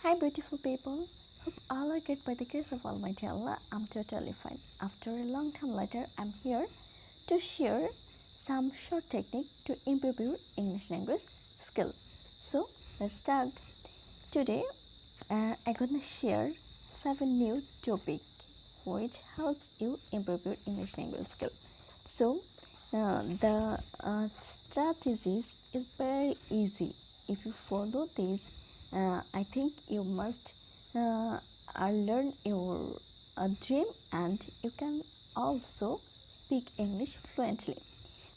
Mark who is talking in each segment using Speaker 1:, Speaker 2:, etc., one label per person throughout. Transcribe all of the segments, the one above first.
Speaker 1: Hi, beautiful people. Hope all are good by the grace of Almighty Allah. I'm totally fine. After a long time later, I'm here to share some short technique to improve your English language skill. So let's start. Today, I'm gonna share 7 new topic which helps you improve your English language skill. So the strategies is very easy. If you follow these, I think you must learn your dream and you can also speak English fluently.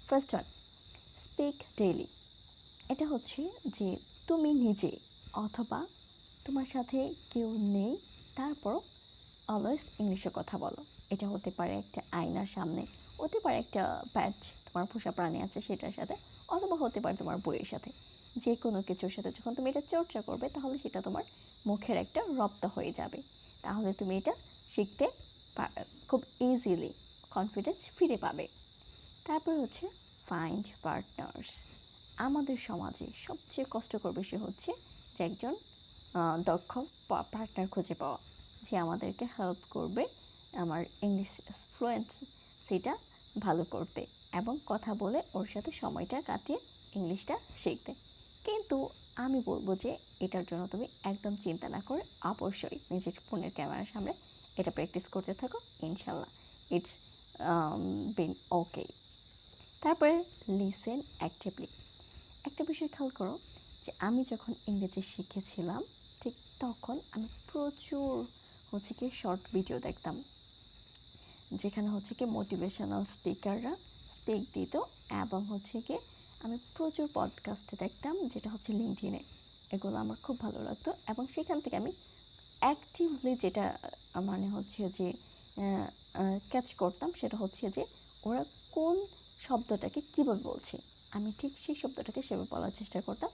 Speaker 1: First one, speak daily. এটা হচ্ছে যে তুমি নিজে অথবা তোমার সাথে কেউ নেই তারপরও অলওয়েজ ইংলিশে কথা বলো। এটা হতে পারে একটা আয়নার সামনে, হতে পারে একটা প্যাচ তোমার পোষা প্রাণী আছে সেটার সাথে, অথবা হতে পারে তোমার বইয়ের সাথে। যে কোনো কিছুর সাথে যখন তুমি এটা চর্চা করবে তাহলে সেটা তোমার মুখের একটা রপ্ত হয়ে যাবে। তাহলে তুমি এটা শিখতে খুব ইজিলি কনফিডেন্স ফিরে পাবে। তারপর হচ্ছে ফাইন্ড পার্টনার্স। আমাদের সমাজে সবচেয়ে কষ্টকর বিষয় হচ্ছে যে একজন দক্ষ পার্টনার খুঁজে পাওয়া, যে আমাদেরকে হেল্প করবে আমার ইংলিশ ফ্লুয়েন্সিটা ভালো করতে এবং কথা বলে ওর সাথে সময়টা কাটিয়ে ইংলিশটা শিখতে। কিন্তু আমি বলবো যে এটার জন্য তুমি একদম চিন্তা না করে অবশ্যই নিজের ফোনের ক্যামেরার সামনে এটা প্র্যাকটিস করতে থাকো। ইনশাল্লাহ ইটস বিন ওকে। তারপরে লিসেন অ্যাক্টিভলি। একটা বিষয় খেয়াল করো যে আমি যখন ইংরেজি শিখেছিলাম ঠিক তখন আমি প্রচুর শর্ট ভিডিও দেখতাম, যেখানে মোটিভেশনাল স্পিকাররা স্পিক দিত, এবং আমি প্রচুর পডকাস্ট দেখতাম যেটা লিঙ্কডইনে। এগুলো আমার খুব ভালো লাগতো এবং সেখান থেকে আমি অ্যাক্টিভলি যেটা ক্যাচ করতাম সেটা যে ওরা কোন শব্দটাকে কীভাবে বলছে, আমি ঠিক সেই শব্দটাকে সেভাবে বলার চেষ্টা করতাম।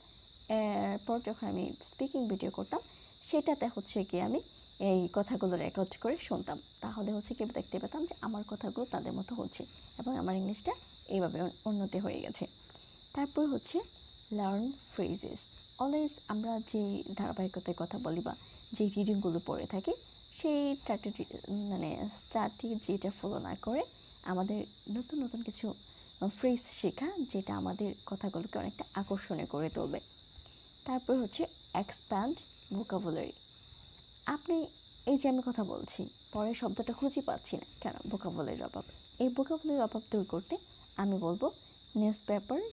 Speaker 1: এরপর যখন আমি স্পিকিং ভিডিও করতাম সেটাতে আমি এই কথাগুলো রেকর্ড করে শুনতাম, তাহলে দেখতে পেতাম যে আমার কথাগুলো তাদের মতো হচ্ছে এবং আমার ইংলিশটা এইভাবে উন্নতি হয়ে গেছে। তারপর লার্ন ফ্রেজেস। অলওয়েজ আমরা যে ধারাবাহিকতায় কথা বলি বা যে রিডিংগুলো পড়ে থাকি সেই স্ট্র্যাটেজিটা ফলো না করে আমাদের নতুন নতুন কিছু ফ্রেজ শেখা, যেটা আমাদের কথাগুলোকে অনেকটা আকর্ষণীয় করে তুলবে। তারপর এক্সপ্যান্ড ভোকাবুলারি। আপনি এই যে আমি কথা বলছি পরের শব্দটা খুঁজে পাচ্ছি না কেন? ভোকাবুলারির অভাব। এই ভোকাবুলারির অভাব দূর করতে আমি বলবো নিউজ পেপার